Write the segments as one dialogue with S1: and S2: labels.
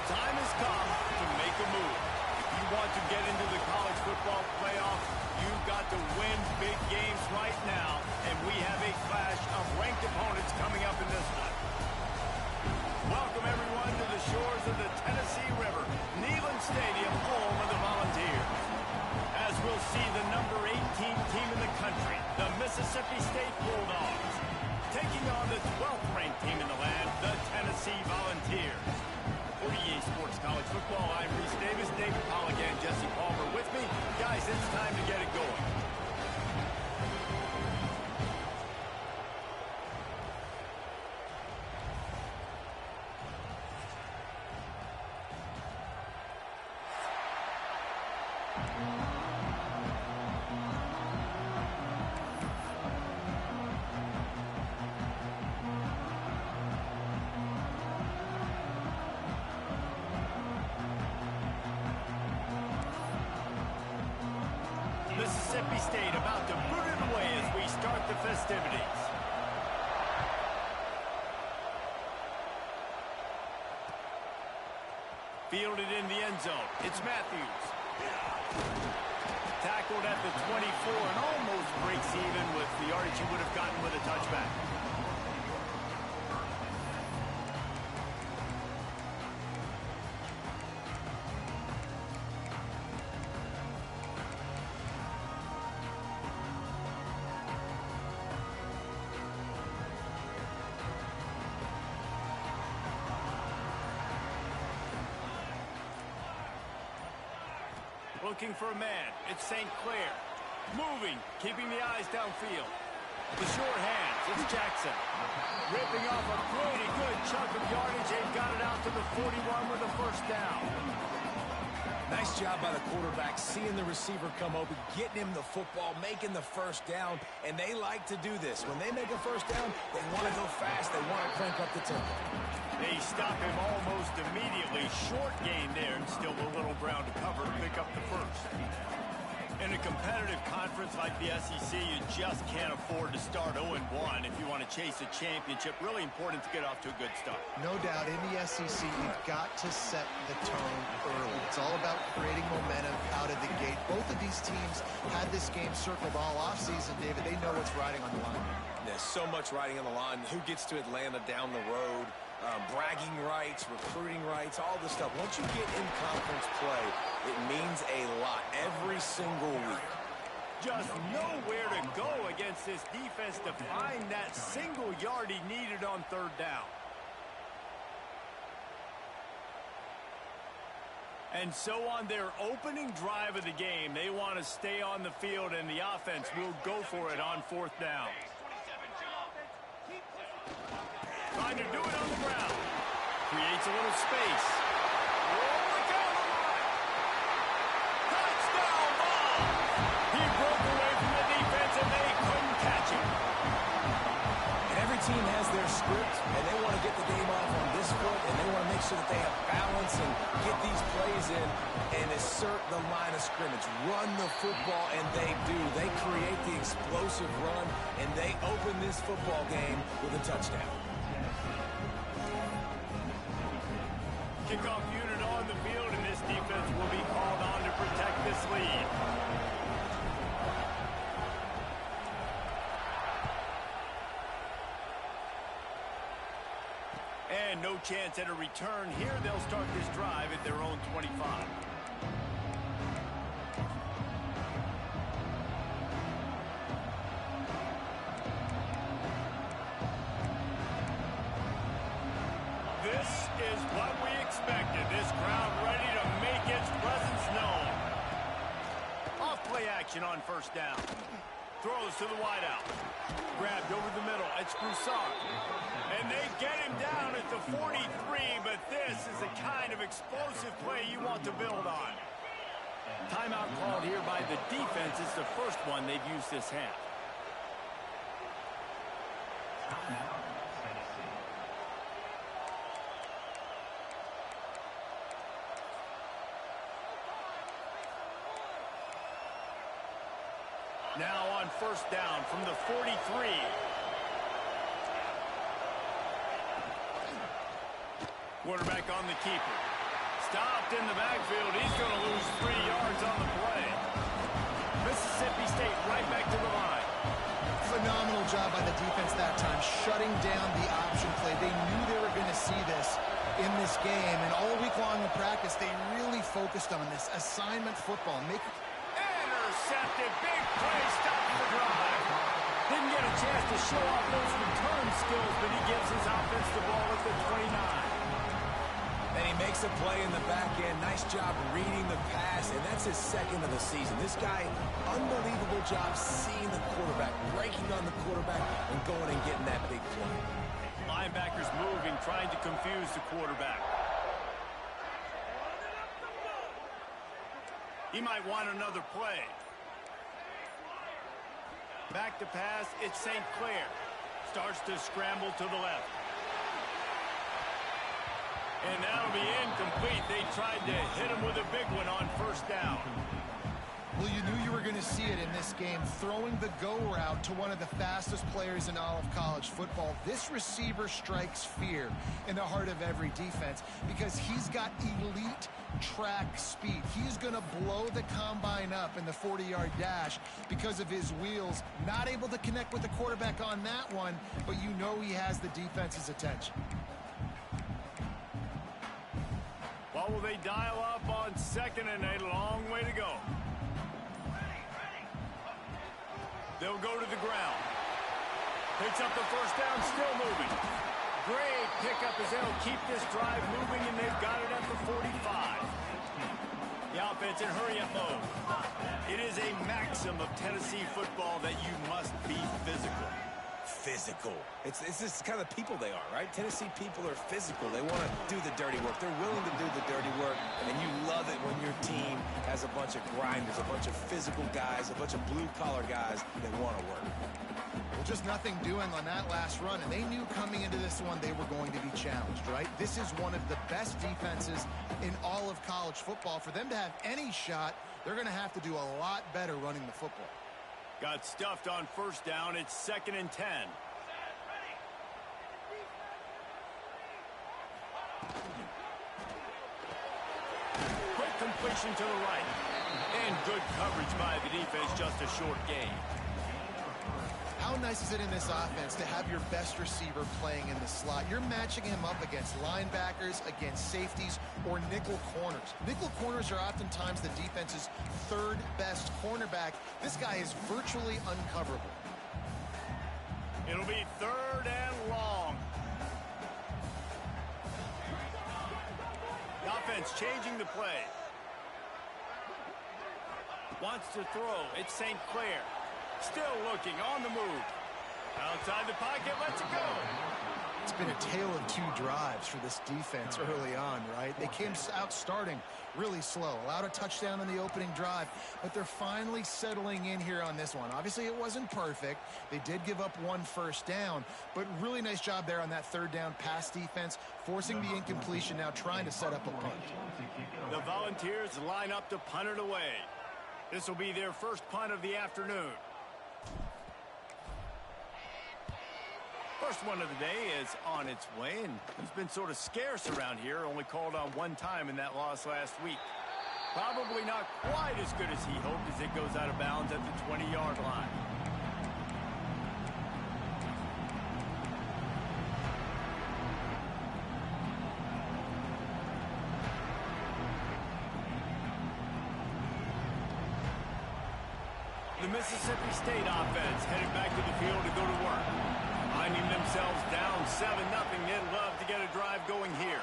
S1: time has come to make a move. If you want to get into the college football playoffs, you've got to win big games right now, and we have a clash of ranked opponents coming up in this one. Welcome, everyone, to the shores of the Tennessee River, Neyland Stadium, home of the Volunteers. As we'll see the number 18 team in the country, the Mississippi State Bulldogs, taking on the 12th ranked team in the land, the Tennessee Volunteers. For EA Sports College Football, I'm Reese Davis, David Pollack, and Jesse Palmer with me. Guys, it's time to get it going. Mississippi State about to boot it away as we start the festivities. Fielded in the end zone. It's Matthews. Tackled at the 24 and almost breaks even with the yardage he would have gotten with a touchback. Looking for a man. It's St. Clair. Moving, keeping the eyes downfield. The short hands. It's Jackson. Ripping off a pretty good chunk of yardage. They've got it out to the 41 with a first down.
S2: Nice job by the quarterback, seeing the receiver come open, getting him the football, making the first down, and they like to do this. When they make a first down, they want to go fast. They want to crank up the tempo.
S1: They stop him almost immediately. Short gain there, and still a little ground to cover to pick up the first. In a competitive conference like the SEC, you just can't afford to start 0-1 if you want to chase a championship. Really important to get off to a good start.
S3: No doubt, in the SEC, you've got to set the tone early. It's all about creating momentum out of the gate. Both of these teams had this game circled all offseason, David. They know what's riding on the line.
S2: There's so much riding on the line. Who gets to Atlanta down the road? Bragging rights, recruiting rights, all this stuff. Once you get in conference play, it means a lot every single week.
S1: Just nowhere to go against this defense to find that single yard he needed on third down. And so on their opening drive of the game, they want to stay on the field, and the offense will go for it on fourth down. Trying to do it on the ground. Creates a little space. Rolling down the line. Touchdown ball. He broke away from the defense, and they couldn't catch him.
S2: And every team has their script, and they want to get the game off on this foot, and they want to make sure that they have balance and get these plays in and assert the line of scrimmage. Run the football, and they do. They create the explosive run, and they open this football game with a touchdown.
S1: Kickoff unit on the field, and this defense will be called on to protect this lead. And no chance at a return here. They'll start this drive at their own 25. This is what we expected. This crowd ready to make its presence known. Off-play action on first down. Throws to the wideout. Grabbed over the middle. It's Broussard. And they get him down at the 43, but this is the kind of explosive play you want to build on. Timeout called here by the defense. It's the first one they've used this half. Now on first down from the 43. Quarterback on the keeper. in the backfield. He's going to lose 3 yards on the play. Mississippi State right back to the line.
S3: Phenomenal job by the defense that time, shutting down the option play. They knew they were going to see this in this game, and all week long in practice, they really focused on this assignment football.
S1: Intercepted, big play, stopping the drive. Didn't get a chance to show off those return skills, but he gives his offense the ball at the 29.
S2: And he makes a play in the back end. Nice job reading the pass, and that's his second of the season. This guy, unbelievable job seeing the quarterback, breaking on the quarterback, and going and getting that big play.
S1: Linebackers moving, trying to confuse the quarterback. He might want another play. Back to pass, it's St. Clair. Starts to scramble to the left. And that'll be incomplete. They tried to hit him with a big one on first down.
S3: Well, you knew you were going to see it in this game, throwing the go route to one of the fastest players in all of college football. This receiver strikes fear in the heart of every defense because he's got elite track speed. He's going to blow the combine up in the 40-yard dash because of his wheels. Not able to connect with the quarterback on that one, but you know he has the defense's attention.
S1: What will they dial up on 2nd and a long way to go? They'll go to the ground. Picks up the first down, still moving. Great pickup as they'll keep this drive moving, and they've got it at the 45. The offense in hurry-up mode. It is a maxim of Tennessee football that you must be physical.
S2: Physical. It's this kind of people they are, right? Tennessee people are physical. They want to do the dirty work. They're willing to do the dirty work, and you love it when your team has a bunch of grinders, a bunch of physical guys, a bunch of blue-collar guys that want to work.
S3: Well, just nothing doing on that last run, and they knew coming into this one they were going to be challenged, right? This is one of the best defenses in all of college football. For them to have any shot, they're going to have to do a lot better running the football.
S1: Got stuffed on first down. It's 2nd and 10. Quick completion to the right. And good coverage by the defense, just a short gain.
S3: How nice is it in this offense to have your best receiver playing in the slot? You're matching him up against linebackers, against safeties, or nickel corners. Nickel corners are oftentimes the defense's third best cornerback. This guy is virtually uncoverable.
S1: It'll be 3rd and long. The offense changing the play. Wants to throw. It's St. Clair. Still looking, on the move. Outside the pocket, lets it go.
S3: It's been a tale of 2 drives for this defense early on, right? They came out starting really slow, allowed a touchdown on the opening drive, but they're finally settling in here on this one. Obviously, it wasn't perfect. They did give up 1 first down, but really nice job there on that 3rd down pass defense, forcing the incompletion, now trying to set up a punt.
S1: The Volunteers line up to punt it away. This will be their first punt of the afternoon. First one of the day is on its way, and it's been sort of scarce around here. Only called on 1 time in that loss last week. Probably not quite as good as he hoped as it goes out of bounds at the 20-yard line. The Mississippi State offense headed back to the field to go to work. Finding themselves down 7-0, they'd love to get a drive going here.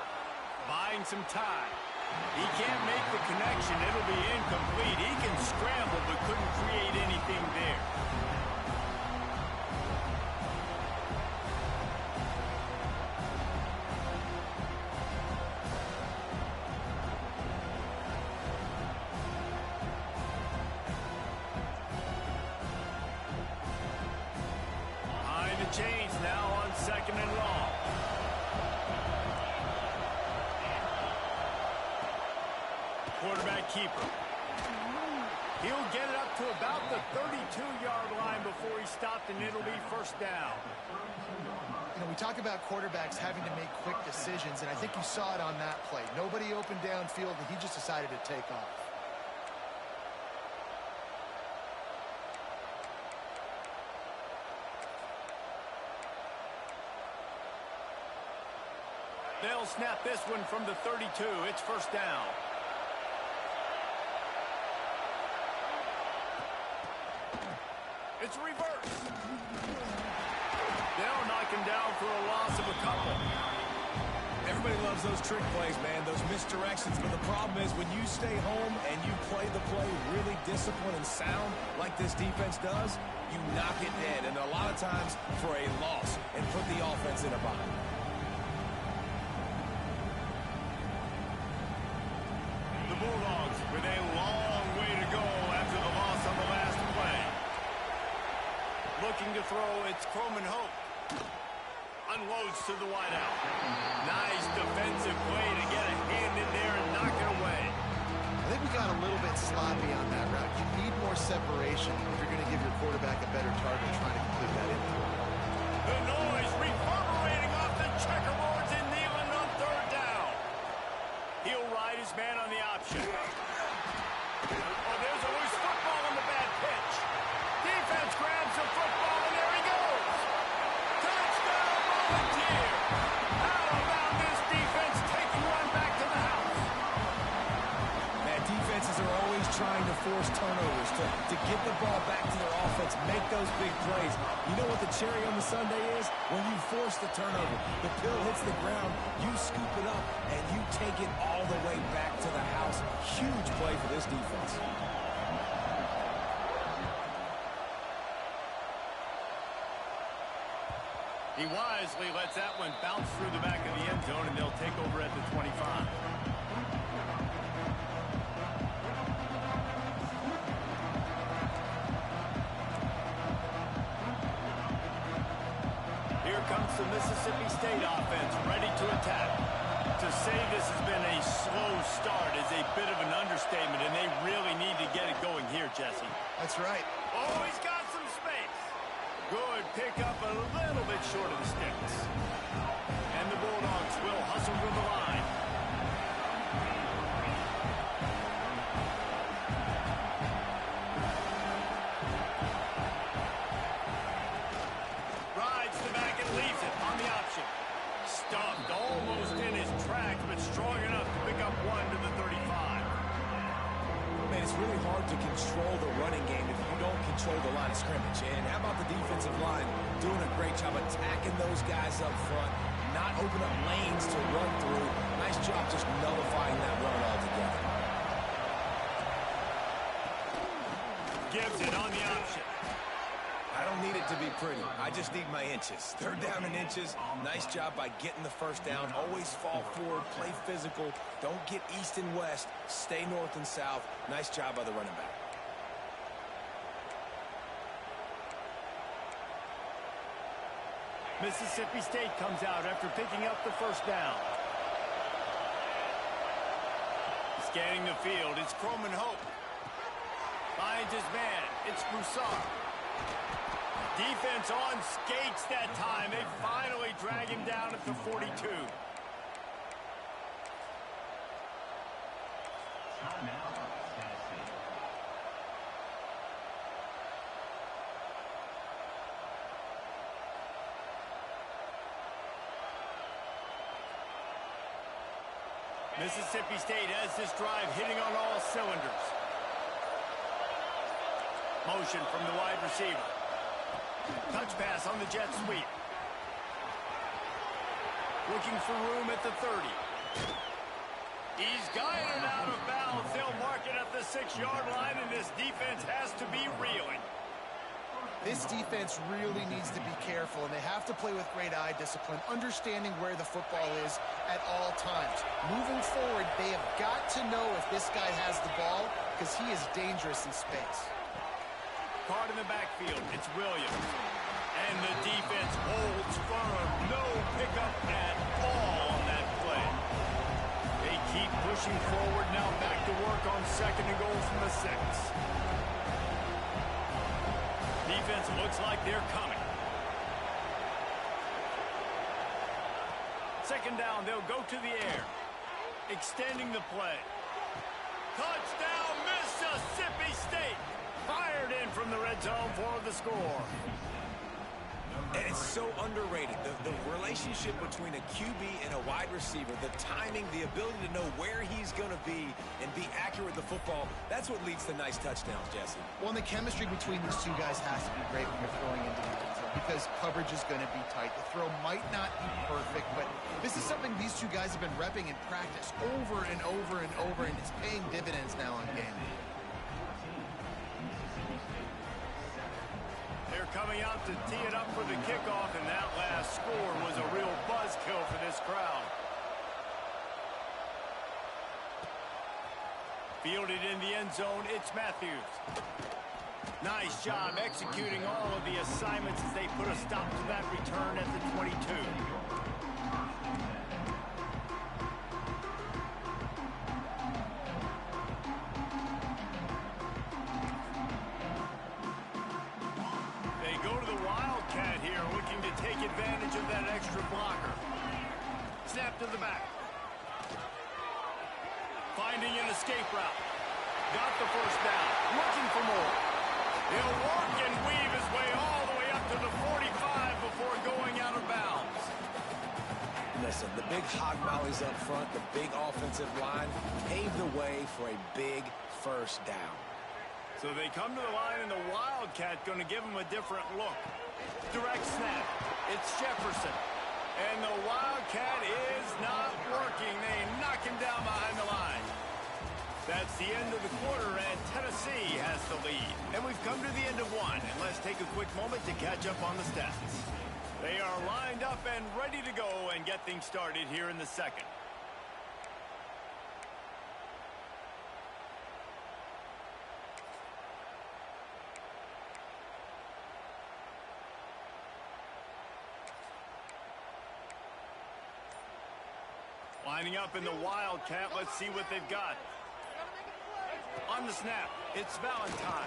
S1: Buying some time. He can't make the connection. It'll be incomplete. He can scramble, but couldn't create anything there. Chains now on 2nd and long. Quarterback keeper. He'll get it up to about the 32-yard line before he stopped, and it'll be first down.
S3: You You know, we talk about quarterbacks having to make quick decisions, and I think you saw it on that play. Nobody opened downfield, and he just decided to take off.
S1: They'll snap this one from the 32. It's first down. It's reverse. They'll knock him down for a loss of a couple.
S2: Everybody loves those trick plays, man, those misdirections. But the problem is when you stay home and you play the play really disciplined and sound like this defense does, you knock it dead. And a lot of times for a loss and put the offense in a bind.
S1: The Bulldogs with a long way to go after the loss on the last play. Looking to throw, it's Croman Hope. Unloads to the wideout. Nice defensive play to get a hand in there and knock it away.
S3: I think we got a little bit sloppy on that route. You need more separation if you're going to give your quarterback a better target trying to complete that infield.
S1: The noise reverberating off the checkerboards and Nealon on third down. He'll ride his man on the option. Oh, there's a loose football on the bad pitch. Defense grabs the football, and there he goes. Touchdown, Volunteer. How about this defense taking one back to the house?
S2: Man, defenses are always trying to force turnovers to get the ball back to their offense, make those big plays. You know what the cherry on the sundae is? When you force the turnover, the pill hits the ground, you scoop it up, and you take it all the way back to the house. Huge play for this defense.
S1: He wisely lets that one bounce through the back of the end zone, and they'll take over at the 25. Here comes the Mississippi State offense, ready to attack. To say this has been a slow start is a bit of an understatement, and they really need to get it going here, Jesse.
S3: That's right.
S1: Oh, he's got some space. Good pick up a little bit short of the sticks. And the Bulldogs will hustle to the line. Rides the back and leaves it on the option. Stuffed almost in his tracks, but strong enough to pick up one to the 35.
S2: Man, it's really hard to control the running game if you don't control the line of scrimmage. And how about the defensive line doing a great job attacking those guys up front, not open up lanes to run through. Nice job just nullifying that run altogether.
S1: Gives it on the option.
S2: I don't need it to be pretty. I just need my inches. Third down and inches. Nice job by getting the first down. Always fall forward, play physical. Don't get east and west. Stay north and south. Nice job by the running back.
S1: Mississippi State comes out after picking up the first down. Scanning the field, it's Croman Hope. Finds his man, it's Broussard. Defense on skates that time. They finally drag him down at the 42. Mississippi State has this drive hitting on all cylinders. Motion from the wide receiver. Touch pass on the jet sweep. Looking for room at the 30. He's guided out of bounds. They'll mark it at the 6-yard line, and this defense has to be reeling.
S3: This defense really needs to be careful, and they have to play with great eye discipline, understanding where the football is at all times. Moving forward, they have got to know if this guy has the ball, because he is dangerous in space.
S1: Card in the backfield, it's Williams. And the defense holds firm. No pickup at all on that play. They keep pushing forward, now back to work on 2nd and goal from the 6. Defense looks like they're coming. Second down, they'll go to the air. Extending the play. Touchdown, Mississippi State. Fired in from the red zone for the score.
S2: And it's so underrated. The relationship between a QB and a wide receiver, the timing, the ability to know where he's going to be and be accurate with the football, that's what leads to nice touchdowns, Jesse.
S3: Well, and the chemistry between these two guys has to be great when you're throwing into the end zone because coverage is going to be tight. The throw might not be perfect, but this is something these two guys have been repping in practice over and over and over, and it's paying dividends now on game.
S1: They're coming out to tee it up for the kickoff, and that last score was a real buzzkill for this crowd. Fielded in the end zone, it's Matthews. Nice job executing all of the assignments as they put a stop to that return at the 22. Advantage of that extra blocker. Snap to the back. Finding an escape route. Got the first down. Looking for more. He'll walk and weave his way all the way up to the 45 before going out of bounds.
S2: Listen, the big hog mollies up front, the big offensive line paved the way for a big first down.
S1: So they come to the line, and the Wildcat going to give them a different look. Direct snap. It's Jefferson. And the Wildcat is not working. They knock him down behind the line. That's the end of the quarter, and Tennessee has the lead. And we've come to the end of one, and let's take a quick moment to catch up on the stats. They are lined up and ready to go and get things started here in the second. Lining up in the Wildcat, let's see what they've got. On the snap, it's Valentine.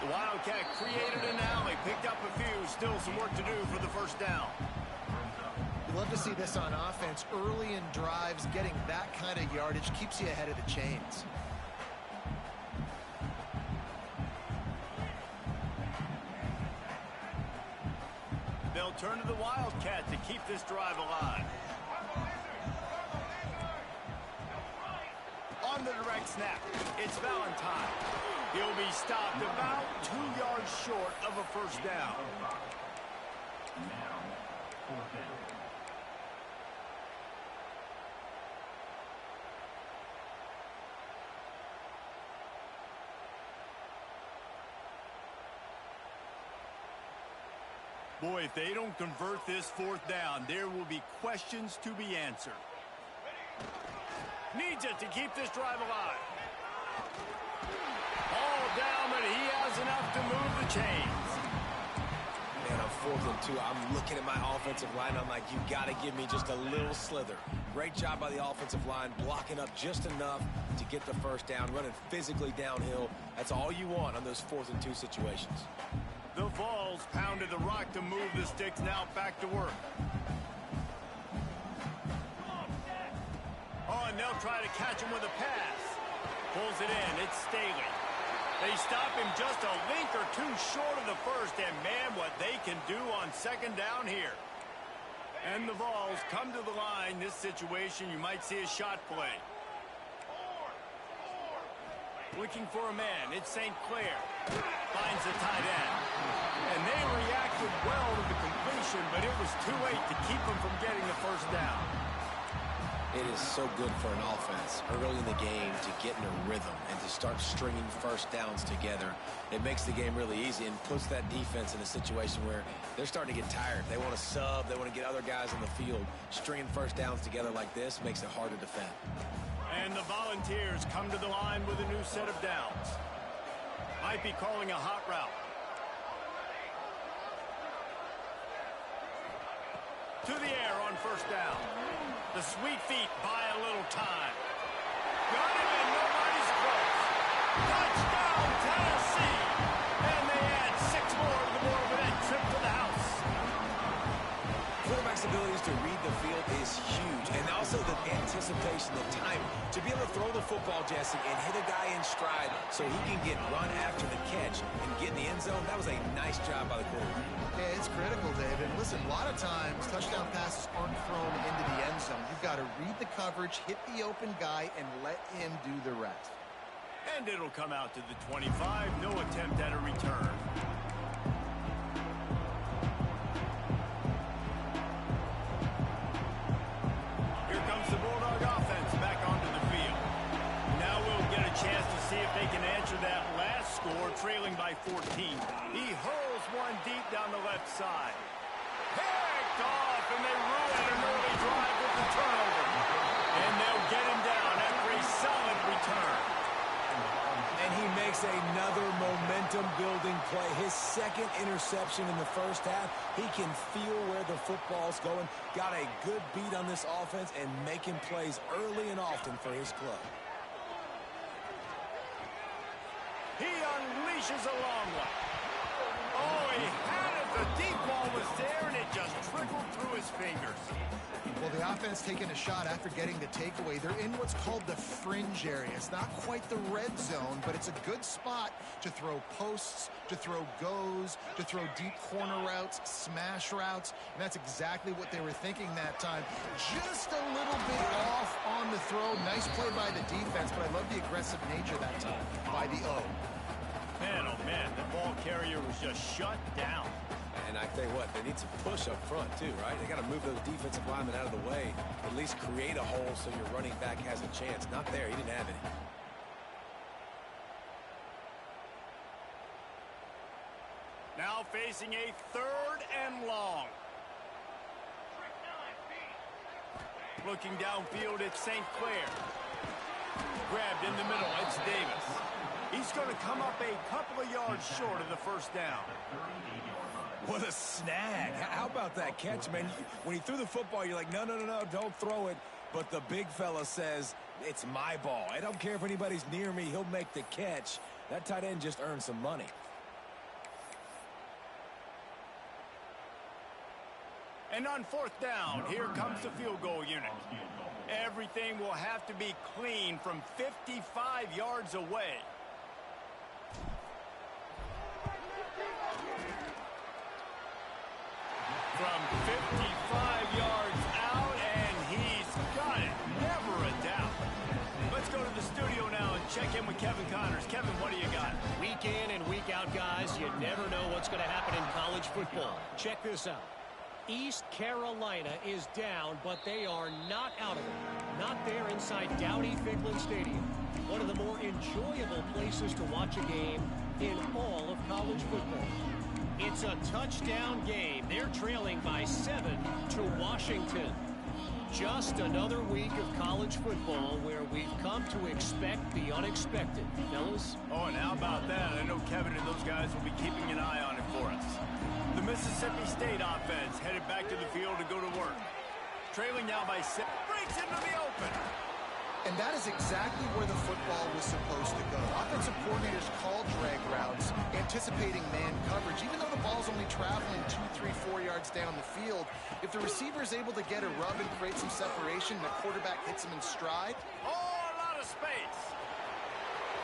S1: The Wildcat created an alley, picked up a few, still some work to do for the first down.
S3: You love to see this on offense. Early in drives, getting that kind of yardage keeps you ahead of the chains.
S1: They'll turn to the Wildcat to keep this drive alive. On the direct snap, it's Valentine. He'll be stopped about 2 yards short of a first down. Boy, if they don't convert this fourth down, there will be questions to be answered. Needs it to keep this drive alive. All down, but he has enough to move the chains.
S2: Man, on 4th and 2, I'm looking at my offensive line. I'm like, you got to give me just a little slither. Great job by the offensive line, blocking up just enough to get the first down, running physically downhill. That's all you want on those 4th and 2 situations.
S1: The Vols pounded the rock to move the sticks, now back to work. Oh, and they'll try to catch him with a pass. Pulls it in. It's Staley. They stop him just a link or two short of the first, and man, what they can do on second down here. And the Vols come to the line. This situation, you might see a shot play. Looking for a man. It's St. Clair. Finds the tight end. And they reacted well to the completion, but it was too late to keep them from getting the first down.
S2: It is so good for an offense early in the game to get in a rhythm and to start stringing first downs together. It makes the game really easy and puts that defense in a situation where they're starting to get tired. They want to sub. They want to get other guys on the field. Stringing first downs together like this makes it hard to defend.
S1: And the Volunteers come to the line with a new set of downs. Might be calling a hot route. To the air on first down. The sweet feet buy a little time. Got him and nobody's close. Touchdown, Tennessee! And they add 6 more to the board with that trip to the house.
S2: Quarterbacks abilities to read the field is huge. And also the anticipation, the time to be able to throw the football, Jesse, and hit a guy in stride so he can get run after the catch and get in the end zone. That was a nice job by the quarterback.
S3: Yeah, it's critical, David. Listen, a lot of times touchdown passes aren't thrown into the end zone. You've got to read the coverage, hit the open guy, and let him do the rest.
S1: And it'll come out to the 25. No attempt at a return. Here comes the Bulldog offense back onto the field. Now we'll get a chance to see if they can answer that last score, trailing by 14. He hurls one deep down the left side. Picked off, and they ruin an early drive with the turnover. And they'll get him down after a solid return.
S2: And he makes another momentum-building play. His second interception in the first half. He can feel where the football's going. Got a good beat on this offense and making plays early and often for his club.
S1: He unleashes a long one. Oh, he had it. The deep ball was there, and it just trickled through his fingers.
S3: Well, the offense taking a shot after getting the takeaway. They're in what's called the fringe area. It's not quite the red zone, but it's a good spot to throw posts, to throw goes, to throw deep corner routes, smash routes. And that's exactly what they were thinking that time. Just a little bit off on the throw. Nice play by the defense, but I love the aggressive nature that time by the O.
S1: Man, oh man, the ball carrier was just shut down.
S2: And I tell you what, they need some push up front too, right? They got to move those defensive linemen out of the way, at least create a hole so your running back has a chance. Not there. He didn't have any.
S1: Now facing a 3rd and long. Looking downfield, it's St. Clair. Grabbed in the middle, it's Davis. He's going to come up a couple of yards short of the first down.
S2: What a snag. How about that catch, man? When he threw the football, you're like, no, don't throw it. But the big fella says, it's my ball. I don't care if anybody's near me. He'll make the catch. That tight end just earned some money.
S1: And on 4th down, here comes the field goal unit. Everything will have to be clean from 55 yards away. From 55 yards out, and he's got it. Never a doubt. Let's go to the studio now and check in with Kevin Connors. Kevin, what do you got?
S4: Week in and week out, guys, you never know what's going to happen in college football. Check this out. East Carolina is down, but they are not out of it. Not there inside Dowdy-Ficklin Stadium. One of the more enjoyable places to watch a game in all of college football. It's a touchdown game. They're trailing by 7 to Washington. Just another week of college football where we've come to expect the unexpected. Fellas?
S1: Oh, and how about that? I know Kevin and those guys will be keeping an eye on it for us. The Mississippi State offense headed back to the field to go to work. Trailing now by 6. Breaks into the open.
S3: And that is exactly where the football was supposed to go. Offensive coordinators called drag routes, anticipating man coverage. Even though the ball's only traveling 2, 3, 4 yards down the field, if the receiver is able to get a rub and create some separation, the quarterback hits him in stride.
S1: Oh, a lot of space.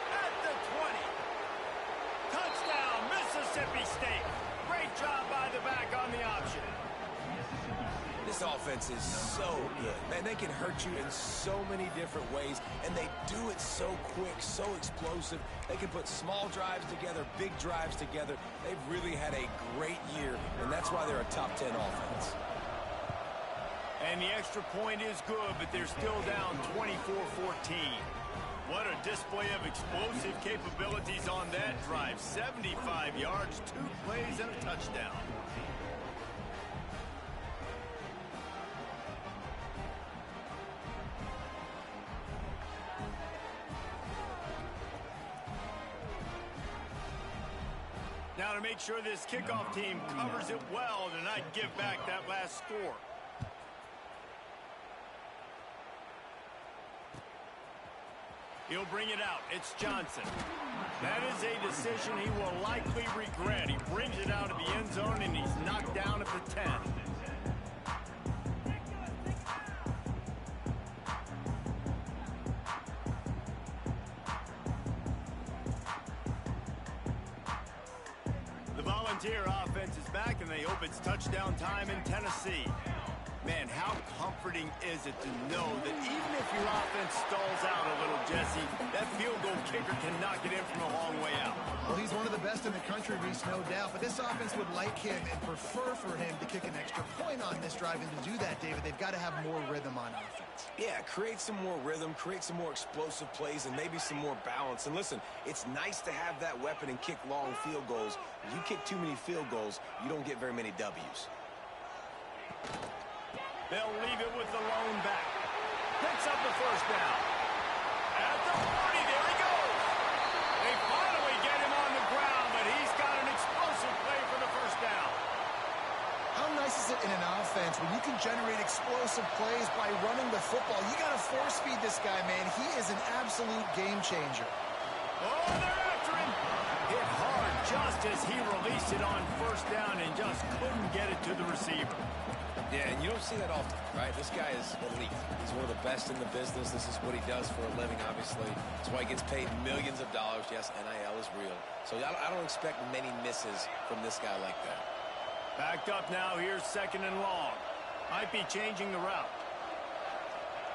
S1: At the 20. Touchdown, Mississippi State. Great job by the back on the option.
S2: This offense is so good. Man, they can hurt you in so many different ways, and they do it so quick, so explosive. They can put small drives together, big drives together. They've really had a great year, and that's why they're a top 10 offense.
S1: And the extra point is good, but they're still down 24-14. What a display of explosive capabilities on that drive. 75 yards, 2 plays, and a touchdown. Now to make sure this kickoff team covers it well to not give back that last score. He'll bring it out. It's Johnson. That is a decision he will likely regret. He brings it out of the end zone, and he's knocked down at the 10. happens here. Offense is back, and they hope it's touchdown time in Tennessee. Man, how comforting is it to know that even if your offense stalls out a little, Jesse, that field goal kicker can knock it in from a long way out.
S3: Well, he's one of the best in the country, Reese, no doubt. But this offense would like him and prefer for him to kick an extra point on this drive. And to do that, David, they've got to have more rhythm on offense.
S2: Yeah, create some more rhythm, create some more explosive plays, and maybe some more balance. And listen, it's nice to have that weapon and kick long field goals. If you kick too many field goals, you don't get very many W's.
S1: They'll leave it with the lone back. Picks up the first down. At the 40, there he goes. They finally get him on the ground, but he's got an explosive play for the first down.
S3: How nice is it in an offense when you can generate explosive plays by running the football? You got to force feed this guy, man. He is an absolute game changer.
S1: Oh, they're after him. Hit hard just as he released it on first down and just couldn't get it to the receiver.
S2: Yeah, and you don't see that often, right? This guy is elite. He's one of the best in the business. This is what he does for a living, obviously. That's why he gets paid millions of dollars. Yes, NIL is real. So I don't expect many misses from this guy like that.
S1: Backed up now. Here's second and long. Might be changing the route.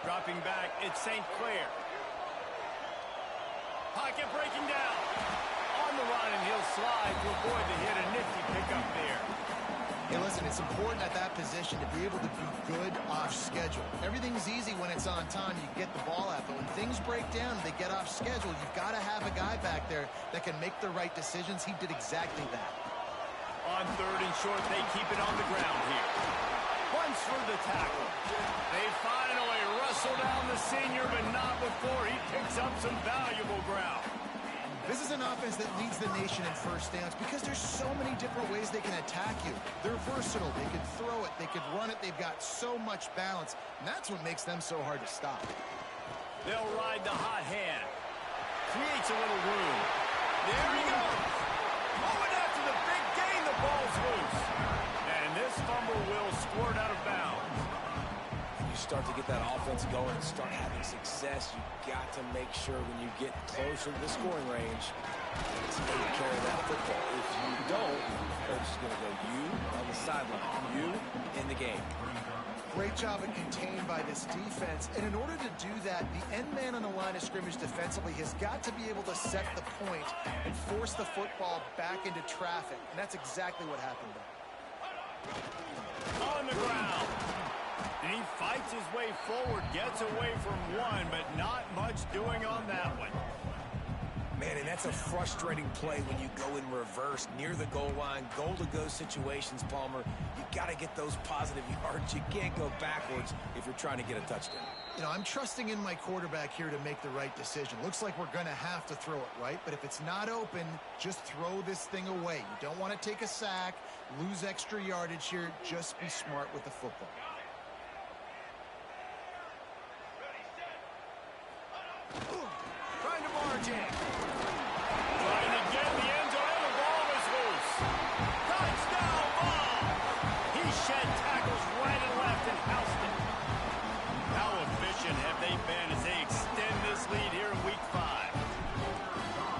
S1: Dropping back, it's St. Clair. Pocket breaking down. On the run, and he'll slide to avoid the hit. A nifty pickup there.
S3: Hey, listen, it's important at that position to be able to be good off schedule. Everything's easy when it's on time. You get the ball out. But when things break down, they get off schedule. You've got to have a guy back there that can make the right decisions. He did exactly that.
S1: On third and short, they keep it on the ground here. Punch for the tackle. They finally wrestle down the senior, but not before he picks up some valuable ground.
S3: This is an offense that leads the nation in first downs because there's so many different ways they can attack you. They're versatile. They can throw it. They can run it. They've got so much balance, and that's what makes them so hard to stop.
S1: They'll ride the hot hand. Creates a little room. There he goes. Going after the big gain. The ball's loose. And this fumble will squirt out of bounds.
S2: Start to get that offense going and start having success, you got to make sure when you get closer to the scoring range to take care of that football. If you don't, they're just going to go you on the sideline, you in the game.
S3: Great job at contained by this defense. And in order to do that, the end man on the line of scrimmage defensively has got to be able to set the point and force the football back into traffic. And that's exactly what happened there.
S1: On the ground. And he fights his way forward, gets away from one, but not much doing on that one.
S2: Man, and that's a frustrating play when you go in reverse near the goal line, goal-to-go situations, Palmer. You got to get those positive yards. You can't go backwards if you're trying to get a touchdown.
S3: You know, I'm trusting in my quarterback here to make the right decision. Looks like we're going to have to throw it, right? But if it's not open, just throw this thing away. You don't want to take a sack, lose extra yardage here. Just be smart with the football.
S1: Trying to march in. Trying to get in the end zone. The ball is loose. Touchdown ball. He shed tackles right and left and housed it. How efficient have they been as they extend this lead here in week 5?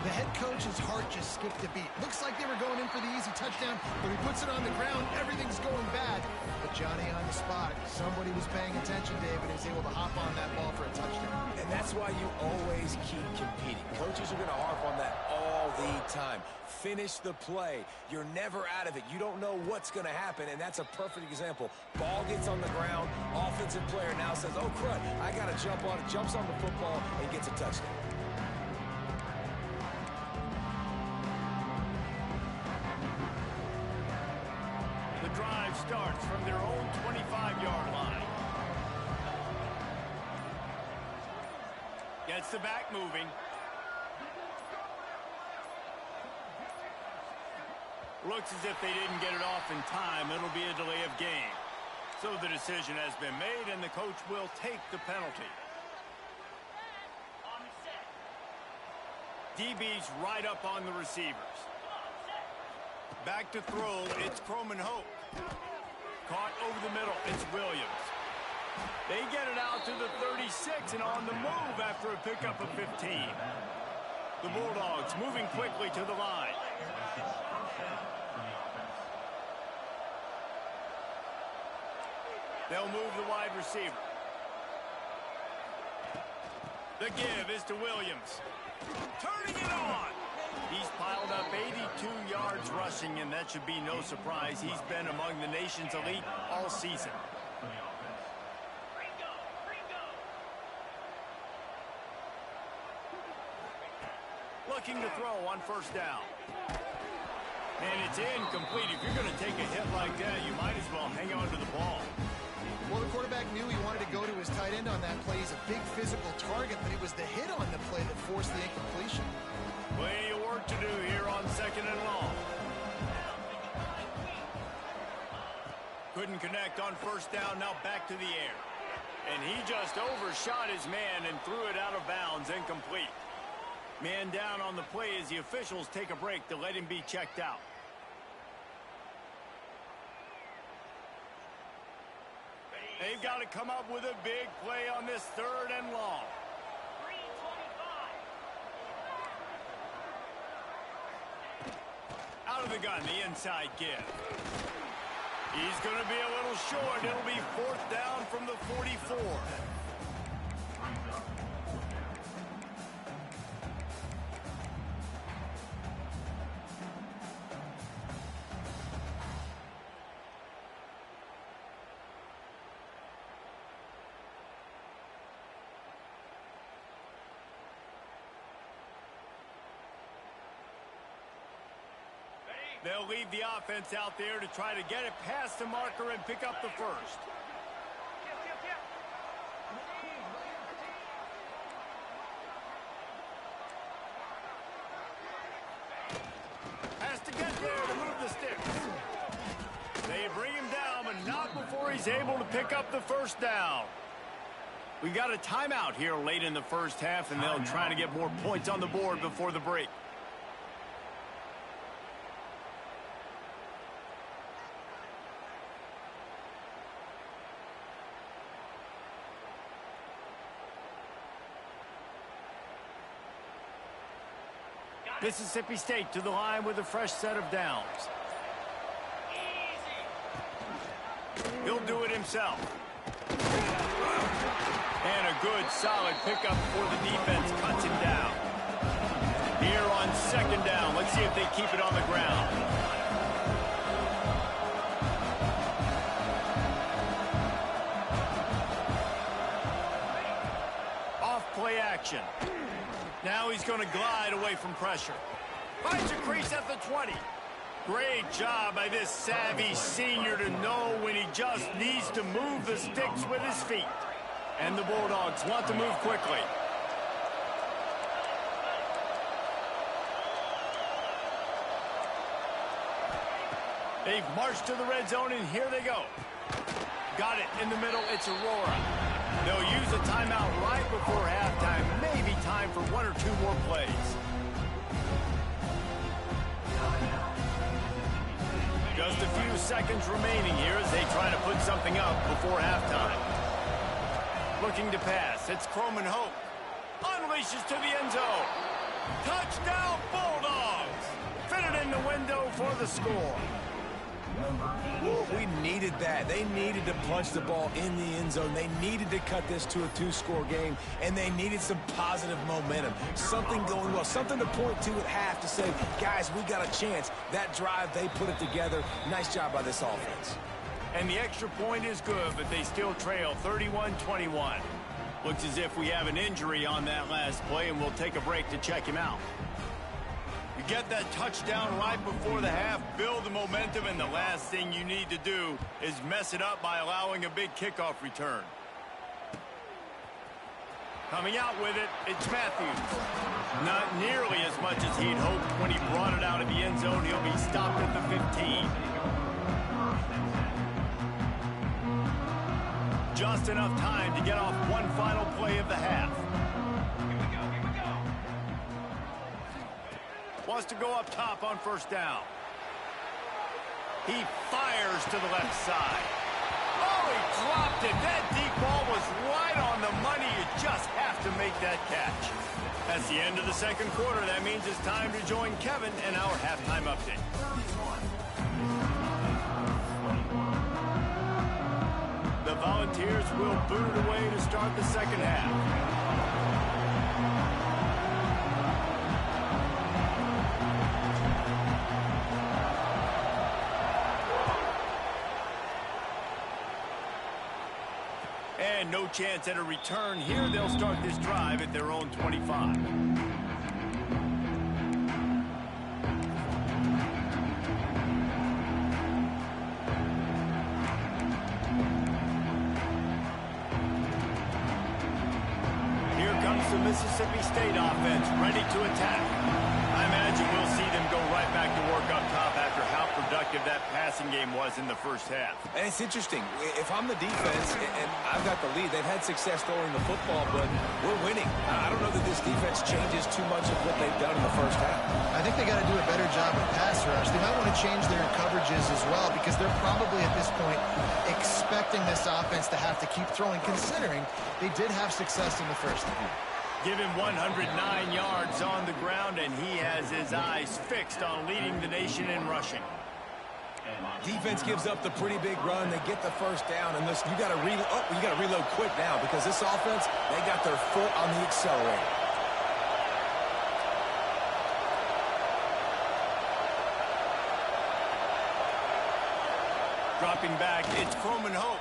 S3: The head coach's heart just skipped a beat. Looks like they were going in for the easy touchdown, but he puts it on the ground. Everything's going bad. But Johnny on the spot. Somebody was paying attention, David, is able to hop on that ball for a touchdown.
S2: And that's why you always keep competing. Coaches are going to harp on that all the time. Finish the play. You're never out of it. You don't know what's going to happen, and that's a perfect example. Ball gets on the ground. Offensive player now says, oh, crud, I got to jump on it. Jumps on the football and gets a touchdown.
S1: The drive starts from their own 25-yard line. Gets the back moving. Looks as if they didn't get it off in time. It'll be a delay of game. So the decision has been made, and the coach will take the penalty. DB's right up on the receivers. Back to throw, it's Croman Hope. Caught over the middle, it's Williams. They get it out to the 36 and on the move after a pickup of 15. The Bulldogs moving quickly to the line. They'll move the wide receiver. The give is to Williams. Turning it on. He's piled up 82 yards rushing, and that should be no surprise. He's been among the nation's elite all season. Looking to throw on first down. And it's incomplete. If you're going to take a hit like that, you might as well hang on to the ball.
S3: Well, the quarterback knew he wanted to go to his tight end on that play. He's a big physical target, but it was the hit on the play that forced the incompletion.
S1: Plenty of work to do here on 2nd and long. Couldn't connect on first down, now back to the air. And he just overshot his man and threw it out of bounds, incomplete. Man down on the play as the officials take a break to let him be checked out. They've got to come up with a big play on this 3rd and long. Out of the gun, the inside give. He's going to be a little short. It'll be 4th down from the 44. They'll leave the offense out there to try to get it past the marker and pick up the first. Has to get there to move the sticks. They bring him down, but not before he's able to pick up the first down. We got a timeout here late in the first half, and they'll try to get more points on the board before the break. Mississippi State to the line with a fresh set of downs. He'll do it himself. And a good, solid pickup before the defense cuts him down. Here on 2nd down, let's see if they keep it on the ground. Off play action. Now he's going to glide away from pressure. Finds a crease at the 20. Great job by this savvy senior to know when he just needs to move the sticks with his feet. And the Bulldogs want to move quickly. They've marched to the red zone, and here they go. Got it in the middle. It's Aurora. They'll use a timeout right before halftime. Maybe time for 1 or 2 more plays. Just a few seconds remaining here as they try to put something up before halftime. Looking to pass. It's Croman Hope. Unleashes to the end zone. Touchdown Bulldogs. Fit it in the window for the score.
S2: We needed that. They needed to punch the ball in the end zone. They needed to cut this to a 2-score game, and they needed some positive momentum. Something going well, something to point to at half to say, guys, we got a chance. That drive, they put it together. Nice job by this offense.
S1: And the extra point is good, but they still trail 31-21. Looks as if we have an injury on that last play, and we'll take a break to check him out. You get that touchdown right before the half, build the momentum, and the last thing you need to do is mess it up by allowing a big kickoff return. Coming out with it, it's Matthews. Not nearly as much as he'd hoped when he brought it out of the end zone. He'll be stopped at the 15. Just enough time to get off one final play of the half. Wants to go up top on first down. He fires to the left side. Oh, he dropped it. That deep ball was right on the money. You just have to make that catch. That's the end of the second quarter. That means it's time to join Kevin and our halftime update. The Volunteers will boot it away to start the second half. And no chance at a return here. They'll start this drive at their own 25. Here comes the Mississippi State offense, ready to attack. I imagine we'll see them go right back to work up top after how productive that passing game was in the first half.
S2: And it's interesting. If I'm the defense and I've got the lead, they've had success throwing the football, but we're winning. I don't know that this defense changes too much of what they've done in the first half.
S3: I think they got to do a better job with pass rush. They might want to change their coverages as well because they're probably at this point expecting this offense to have to keep throwing, considering they did have success in the first half.
S1: Give him 109 yards on the ground, and he has his eyes fixed on leading the nation in rushing.
S2: Defense gives up the pretty big run. They get the first down, and listen, you got to reload quick now because this offense, they got their foot on the accelerator.
S1: Dropping back, it's Croman Hope.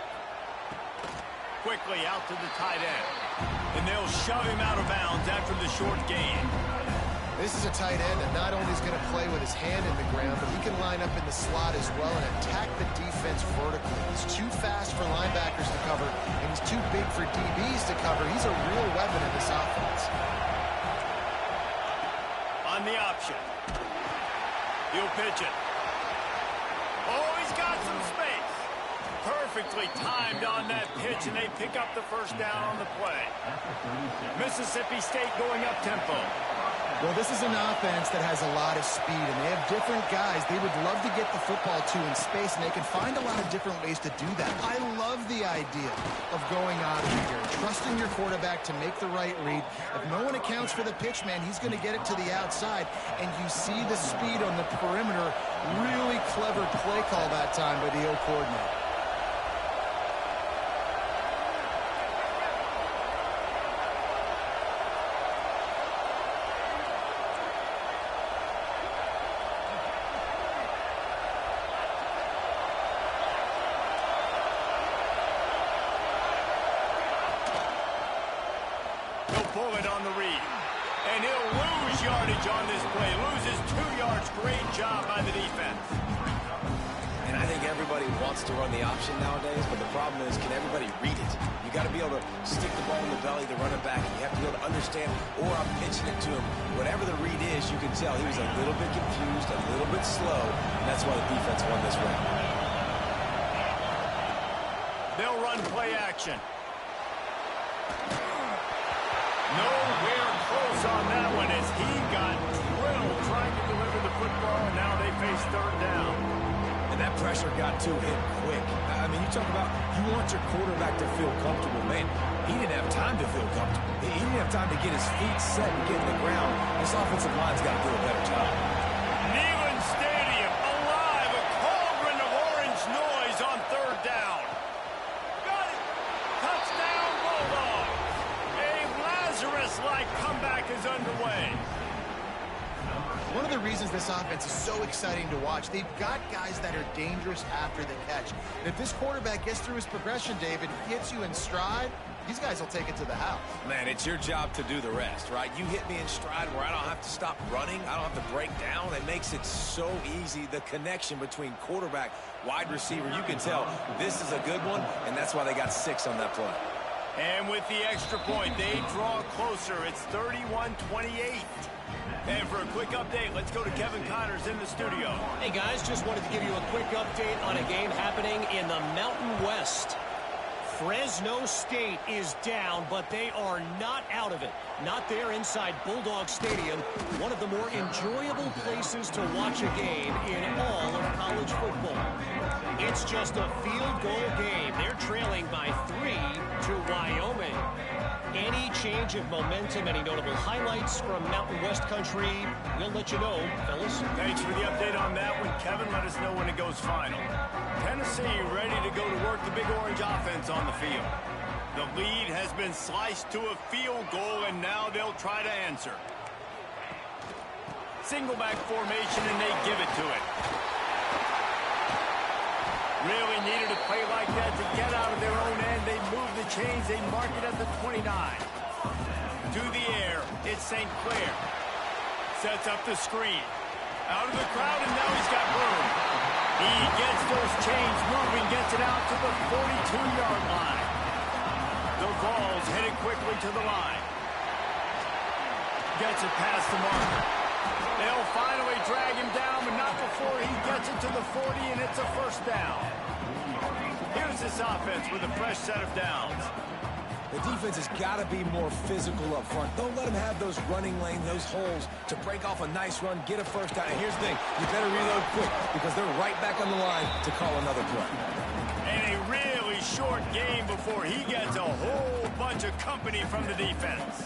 S1: Quickly out to the tight end. And they'll shove him out of bounds after the short gain.
S3: This is a tight end that not only is going to play with his hand in the ground, but he can line up in the slot as well and attack the defense vertically. He's too fast for linebackers to cover, and he's too big for DBs to cover. He's a real weapon in this offense.
S1: On the option. He'll pitch it. Oh, he's got some space. Perfectly timed on that pitch, and they pick up the first down on the play. Mississippi State going up tempo.
S3: Well, this is an offense that has a lot of speed, and they have different guys they would love to get the football to in space, and they can find a lot of different ways to do that. I love the idea of going out of here, trusting your quarterback to make the right read. If no one accounts for the pitch, man, he's going to get it to the outside, and you see the speed on the perimeter. Really clever play call that time by the O coordinator.
S1: Pull it on the read. And he'll lose yardage on this play. Loses 2 yards. Great job by the defense.
S2: And I think everybody wants to run the option nowadays, but the problem is, can everybody read it? You got to be able to stick the ball in the belly to run it back. You have to be able to understand, or I'm pitching it to him. Whatever the read is, you can tell he was a little bit confused, a little bit slow, and that's why the defense won this round.
S1: They'll run play action. Nowhere close on that one as he got drilled trying to deliver the football, and now they face third down.
S2: And that pressure got to him quick. I mean, you talk about you want your quarterback to feel comfortable. Man, he didn't have time to feel comfortable. He didn't have time to get his feet set and get in the ground. This offensive line's got to do a better job.
S1: Neyland Stadium alive, a cauldron of orange noise on third down. Got it. Touchdown, Bulldogs. A Lazarus-like comeback is underway.
S3: One of the reasons this offense is so exciting to watch, they've got guys that are dangerous after the catch. And if this quarterback gets through his progression, David, hits you in stride, these guys will take it to the house.
S2: Man, it's your job to do the rest, right? You hit me in stride where I don't have to stop running. I don't have to break down. It makes it so easy, the connection between quarterback, wide receiver. You can tell this is a good one, and that's why they got 6 on that play.
S1: And with the extra point, they draw closer. It's 31-28. And for a quick update, let's go to Kevin Connors in the studio.
S4: Hey, guys, just wanted to give you a quick update on a game happening in the Mountain West. Fresno State is down, but they are not out of it. Not there inside Bulldog Stadium, one of the more enjoyable places to watch a game in all of college football. It's just a field goal game. They're trailing by 3 to Wyoming. Any change of momentum, any notable highlights from Mountain West Country, we'll let you know, fellas.
S1: Thanks for the update on that one, Kevin. Let us know when it goes final. Tennessee ready to go to work the Big Orange offense on the field. The lead has been sliced to a field goal, and now they'll try to answer. Single back formation, and they give it to it. Really needed a play like that to get out of their own end. They move the chains. They mark it at the 29. To the air, it's St. Clair. Sets up the screen. Out of the crowd, and now he's got room. He gets those chains moving, gets it out to the 42-yard line. The Vols headed quickly to the line. Gets it past the marker. They'll finally drag him down, but not before he gets it to the 40, and it's a first down. Here's this offense with a fresh set of downs.
S2: The defense has got to be more physical up front. Don't let them have those running lanes, those holes to break off a nice run, get a first down. And here's the thing, you better reload quick because they're right back on the line to call another play.
S1: And a really short game before he gets a whole bunch of company from the defense.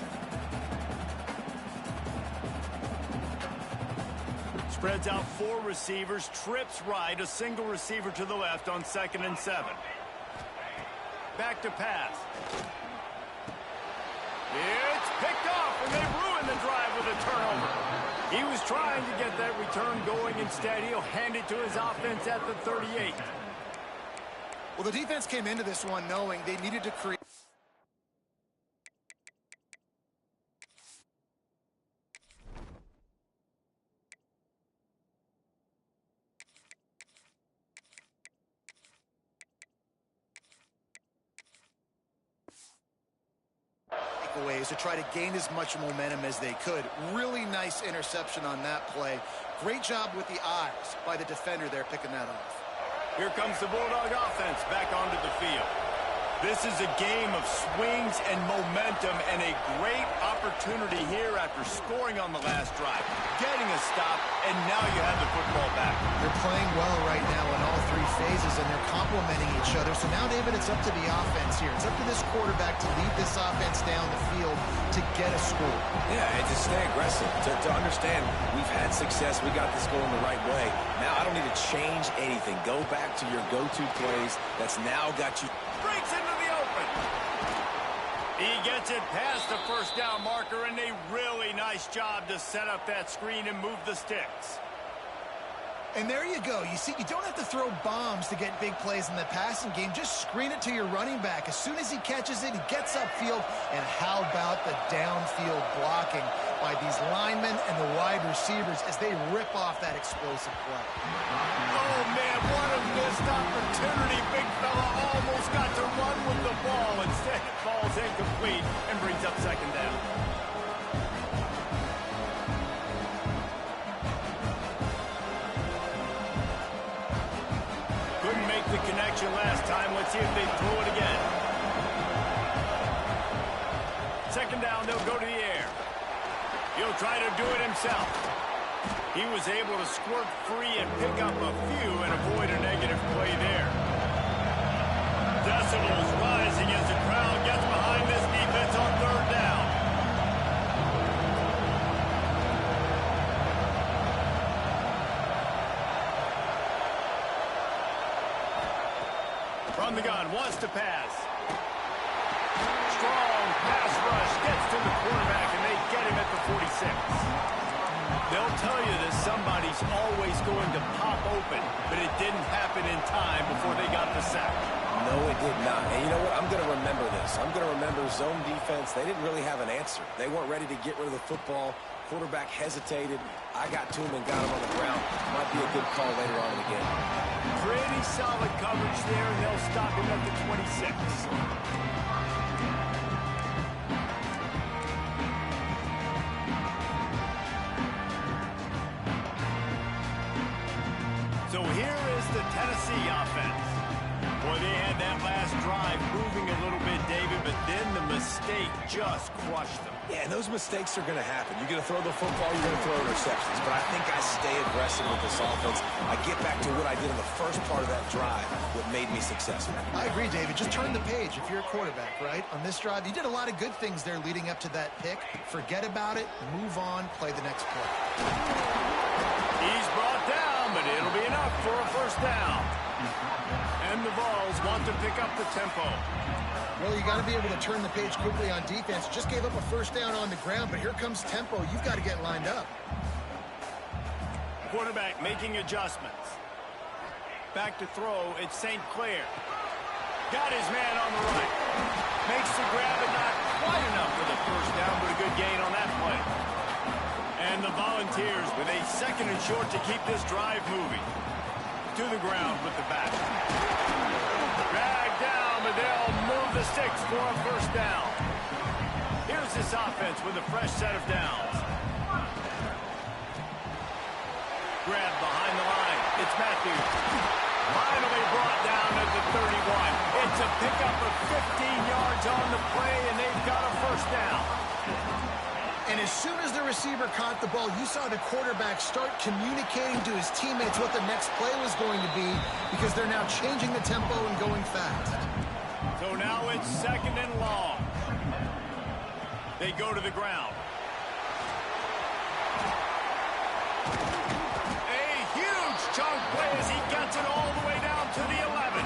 S1: Spreads out 4 receivers, trips right, a single receiver to the left on 2nd and 7. Back to pass. It's picked off, and they ruin the drive with a turnover. He was trying to get that return going. Instead, he'll hand it to his offense at the 38.
S3: Well, the defense came into this one knowing they needed to create. Ways to try to gain as much momentum as they could. Really nice interception on that play. Great job with the eyes by the defender there picking that off.
S1: Here comes the Bulldog offense back onto the field. This is a game of swings and momentum, and a great opportunity here after scoring on the last drive, getting a stop, and now you have the football back.
S3: They're playing well right now in all 3 phases, and they're complementing each other. So now, David, it's up to the offense here. It's up to this quarterback to lead this offense down the field to get a score.
S2: Yeah, and to stay aggressive, to understand we've had success, we got this going the right way. Now I don't need to change anything. Go back to your go-to plays. That's now got you.
S1: Breaks into the open. He gets it past the first down marker, and a really nice job to set up that screen and move the sticks.
S3: And there you go. You see, you don't have to throw bombs to get big plays in the passing game. Just screen it to your running back. As soon as he catches it, he gets upfield. And how about the downfield blocking by these linemen and the wide receivers as they rip off that explosive play.
S1: Oh, man, what a missed opportunity. Big fella almost got to run with the ball. Instead, it falls incomplete and brings up 2nd down. Couldn't make the connection last time. Let's see if they throw it again. 2nd down, they'll go to the air. He'll try to do it himself. He was able to squirt free and pick up a few and avoid a negative play there. Decibels rising as the crowd gets behind this defense on 3rd down. From the gun, wants to pass. Strong pass rush, gets to the quarterback, and they get him at the 46. They'll tell you that somebody's always going to pop open, but it didn't happen in time before they got the sack.
S2: No, it did not. And you know what? I'm going to remember this. I'm going to remember zone defense. They didn't really have an answer. They weren't ready to get rid of the football. Quarterback hesitated. I got to him and got him on the ground. Might be a good call later on in the game.
S1: Pretty solid coverage there, and they'll stop him at the 26. So here is the Tennessee offense. Boy, they had that last drive moving moving a little bit, David, but then the mistake just crushed them.
S2: Yeah, and those mistakes are going to happen. You're going to throw the football, you're going to throw interceptions. But I think I stay aggressive with this offense. I get back to what I did in the first part of that drive, what made me successful.
S3: I agree, David. Just turn the page if you're a quarterback, right? On this drive, you did a lot of good things there leading up to that pick. Forget about it, move on, play the next play.
S1: He's brought down, but it'll be enough for a first down. And the Vols want to pick up the tempo.
S3: Well, you got to be able to turn the page quickly on defense. Just gave up a first down on the ground, but here comes tempo. You've got to get lined up.
S1: Quarterback making adjustments. Back to throw. It's St. Clair. Got his man on the right. Makes the grab and not quite enough for the first down, but a good gain on that play. And the Volunteers with a second and short to keep this drive moving. To the ground with the back. Drag down, but they'll move the sticks for a first down. Here's this offense with a fresh set of downs. Grab behind the line. It's Matthews. Finally brought down at the 31. It's a pickup of 15 yards on the play, and they've got a first down.
S3: And as soon as the receiver caught the ball, you saw the quarterback start communicating to his teammates what the next play was going to be because they're now changing the tempo and going fast.
S1: So now it's second and long. They go to the ground. A huge chunk play as he gets it all the way down to the 11.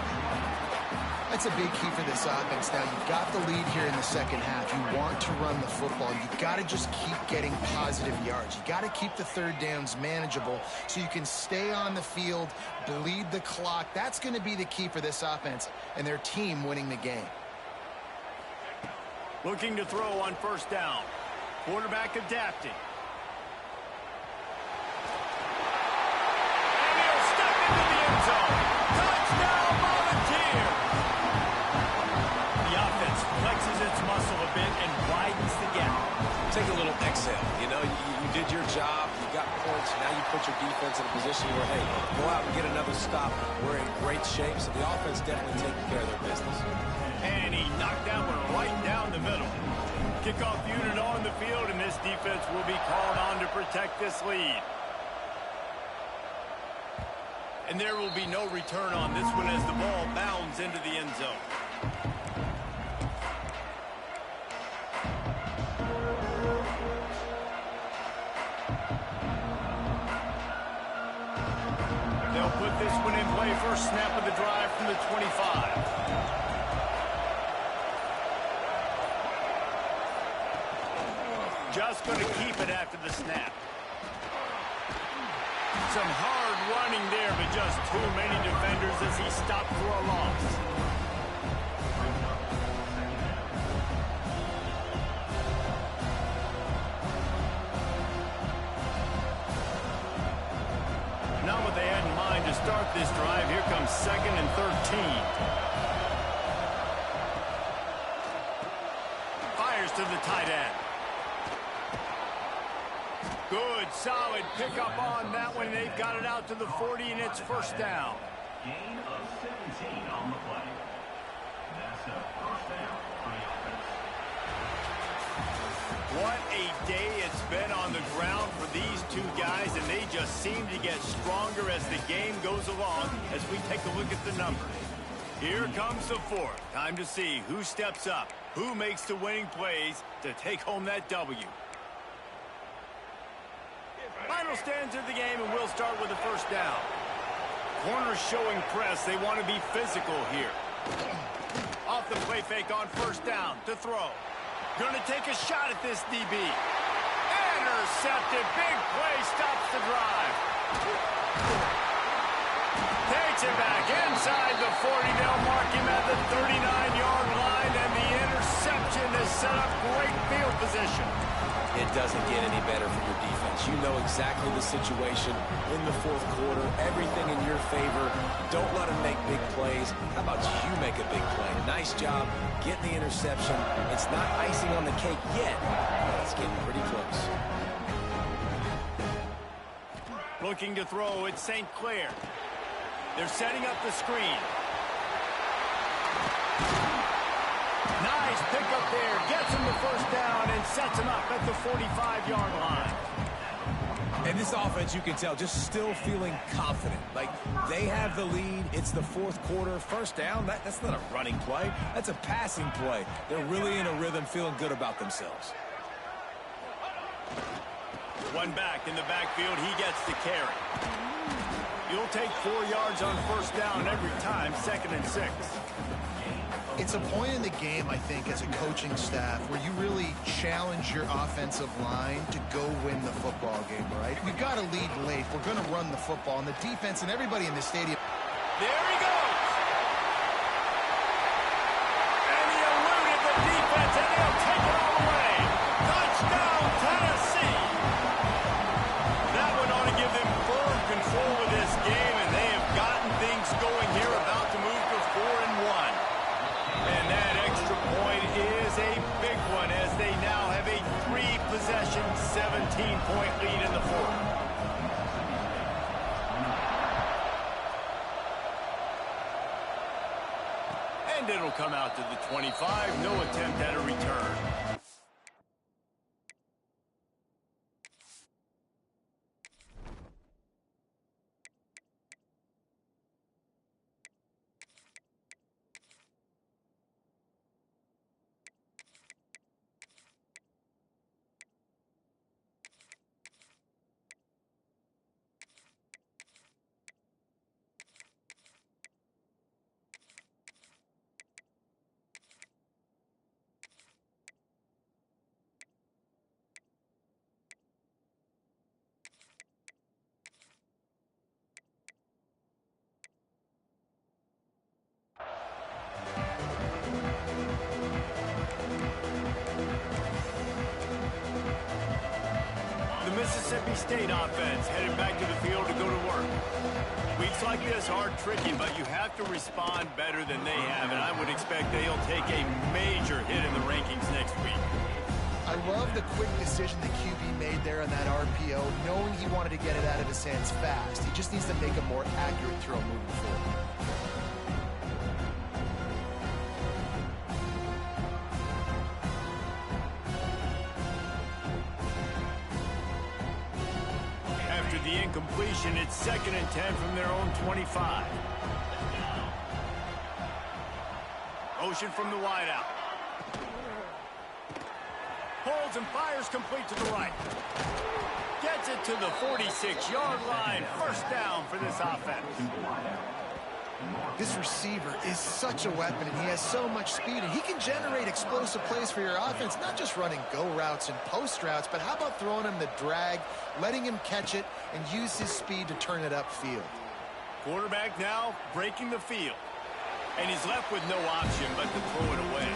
S3: That's a big key for this offense. Now, you've got the lead here in the second half. You want to run the football. You've got to just keep getting positive yards. You've got to keep the third downs manageable so you can stay on the field, bleed the clock. That's going to be the key for this offense and their team winning the game.
S1: Looking to throw on first down. Quarterback adapting. And he'll step into the end zone. Touchdown, Volunteer! The offense flexes its muscle a bit and widens the gap.
S2: Take a little exhale. You know, you did your job. You got points. Now you put your defense in a position where, hey, go out and get another stop. We're in great shape, so the offense definitely taking care of their business.
S1: And he knocked that one right down the middle. Kickoff unit on the field, and this defense will be called on to protect this lead. And there will be no return on this one as the ball bounds into the end zone. They'll put this one in play first snap of the drive from the 25. Just going to keep it after the snap. Some hard running there, but just too many defenders as he stopped for a loss. Not what they had in mind to start this drive. Here comes second and 13. Fires to the tight end. Good, solid pickup on that one. They've got it out to the 40, and it's first down.
S5: Gain of 17 on the play. That's a first down for the offense.
S1: What a day it's been on the ground for these two guys, and they just seem to get stronger as the game goes along as we take a look at the numbers. Here comes the fourth. Time to see who steps up, who makes the winning plays to take home that W. Final stands of the game, and we'll start with the first down. Corners showing press. They want to be physical here. Off the play fake on first down to throw. Going to take a shot at this DB. Intercepted. Big play stops the drive. Takes it back inside the 40. They'll mark him at the 39-yard line, and the interception has set up great field position.
S2: It doesn't get any better for your defense. You know exactly the situation in the fourth quarter. Everything in your favor. Don't let them make big plays. How about you make a big play? Nice job getting the interception. It's not icing on the cake yet, but it's getting pretty close.
S1: Looking to throw, it's St. Clair. They're setting up the screen. Nice pickup there. Gets him the first down and sets him up at the 45-yard line.
S2: And this offense, you can tell, just still feeling confident. Like, they have the lead. It's the fourth quarter. First down, that's not a running play. That's a passing play. They're really in a rhythm, feeling good about themselves.
S1: One back in the backfield. He gets the carry. You'll take 4 yards on first down every time, 2nd and 6.
S3: It's a point in the game, I think, as a coaching staff where you really challenge your offensive line to go win the football game, right? We've got to lead late. We're going to run the football. And the defense and everybody in the stadium.
S1: There he goes. And he eluded the defense, and they'll take it all away. Touchdown, Tennessee. That one ought to give them firm control of this game, and they have gotten things going here, about to move to 4-1. And that extra point is a big one, as they now have a 3-possession, 17-point lead in the fourth. And it'll come out to the 25. No attempt at a return. Mississippi State offense headed back to the field to go to work. Weeks like this are tricky, but you have to respond better than they have, and I would expect they'll take a major hit in the rankings next week.
S3: I love the quick decision the QB made there on that RPO, knowing he wanted to get it out of his hands fast. He just needs to make a more accurate throw moving forward.
S1: The incompletion, it's 2nd and 10 from their own 25. Motion from the wideout. Holds and fires complete to the right. Gets it to the 46-yard line. First down for this offense.
S3: This receiver is such a weapon, and he has so much speed, and he can generate explosive plays for your offense, not just running go routes and post routes, but how about throwing him the drag, letting him catch it, and use his speed to turn it upfield.
S1: Quarterback now breaking the field, and he's left with no option but to throw it away.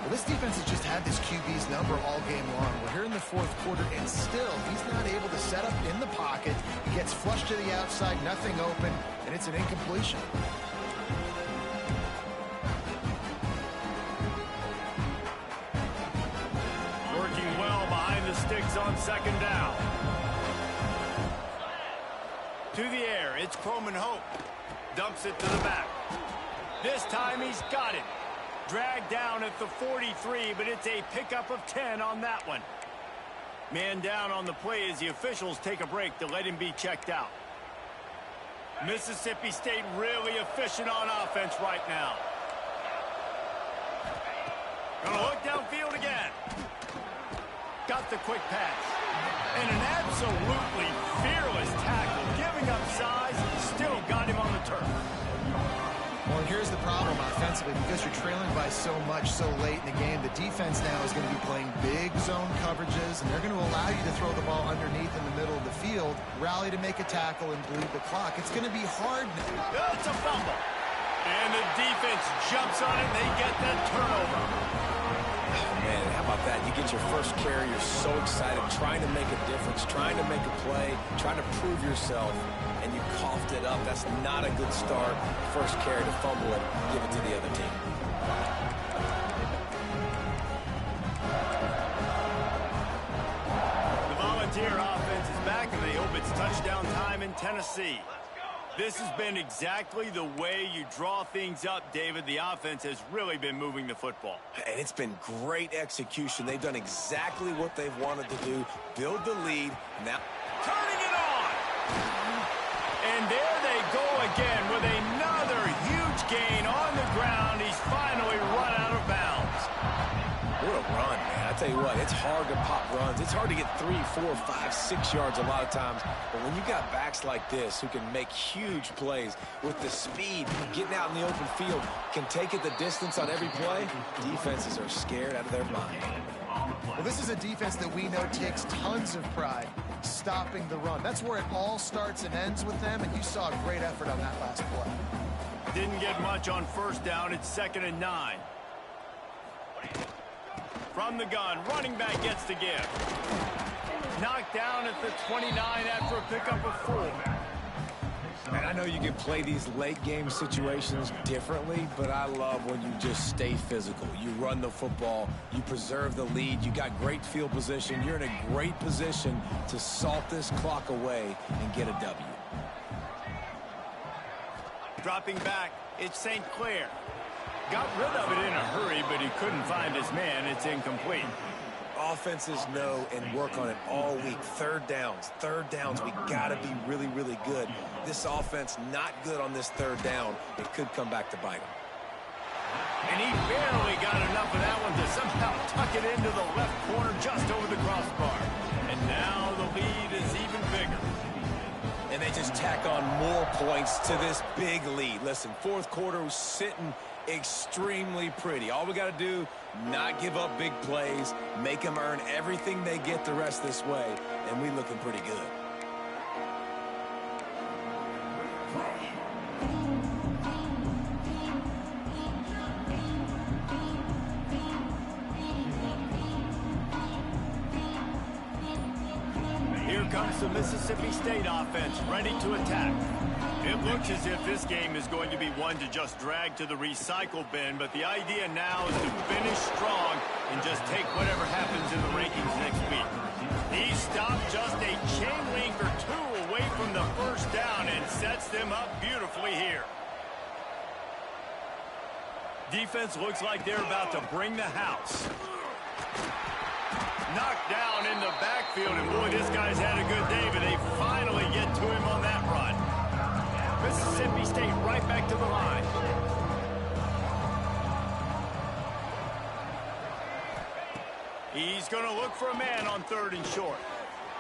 S3: Well, this defense has just had this QB's number all game long. We're here in the fourth quarter, and still, he's not able to set up in the pocket. He gets flushed to the outside, nothing open, and it's an incompletion.
S1: Working well behind the sticks on 2nd down. To the air, it's Croman Hope. Dumps it to the back. This time he's got it. Dragged down at the 43, but it's a pickup of 10 on that one. Man down on the play as the officials take a break to let him be checked out. Mississippi State really efficient on offense right now. Gonna look downfield again. Got the quick pass. And an absolutely fearless tackle. Giving up size, still got him on the turf.
S3: Well, here's the problem offensively. Because you're trailing by so much so late in the game, the defense now is going to be playing big zone coverages, and they're going to allow you to throw the ball underneath in the middle of the field, rally to make a tackle, and bleed the clock. It's going to be hard.
S1: It's a fumble. And the defense jumps on it, and they get that turnover.
S2: Man, how about that? You get your first carry, you're so excited, trying to make a difference, trying to make a play, trying to prove yourself, and you coughed it up. That's not a good start. First carry to fumble it, give it to the other team.
S1: The Volunteer offense is back, and they hope it's touchdown time in Tennessee. This has been exactly the way you draw things up, David. The offense has really been moving the football.
S2: And it's been great execution. They've done exactly what they've wanted to do. Build the lead. Now
S1: turning it on. And there they go again with another huge gain on the ground. He's finally run out of bounds.
S2: What a run, man. I tell you what, it's hard to pop runs. It's hard to get 3, 4, 5, 6 yards a lot of times. But when you got backs like this who can make huge plays with the speed, getting out in the open field, can take it the distance on every play, defenses are scared out of their mind.
S3: Well, this is a defense that we know takes tons of pride stopping the run. That's where it all starts and ends with them, and you saw a great effort on that last play.
S1: Didn't get much on first down. It's 2nd and 9. From the gun, running back gets the give. Knocked down at the 29 after a pickup of 4.
S2: Man, I know you can play these late game situations differently, but I love when you just stay physical. You run the football, you preserve the lead, you got great field position, you're in a great position to salt this clock away and get a W.
S1: Dropping back, it's St. Clair. Got rid of it in a hurry, but he couldn't find his man. It's incomplete.
S2: Offenses know and work on it all week. Third downs, we got to be really, really good. This offense not good on this third down. It could come back to bite him.
S1: And he barely got enough of that one to somehow tuck it into the left corner just over the crossbar. And now the lead is even bigger.
S2: And they just tack on more points to this big lead. Listen, fourth quarter was sitting extremely pretty. All we got to do, not give up big plays, make them earn everything they get the rest this way, and we looking pretty good.
S1: Here comes the Mississippi State offense, ready to attack. It looks as if this game is going to be one to just drag to the recycle bin, but the idea now is to finish strong and just take whatever happens in the rankings next week. He stopped just a chain link or 2 away from the first down and sets them up beautifully here. Defense looks like they're about to bring the house. Knocked down in the backfield, and boy, this guy's had a good day, but they finally get to him on that run. Mississippi State right back to the line. He's going to look for a man on 3rd and short.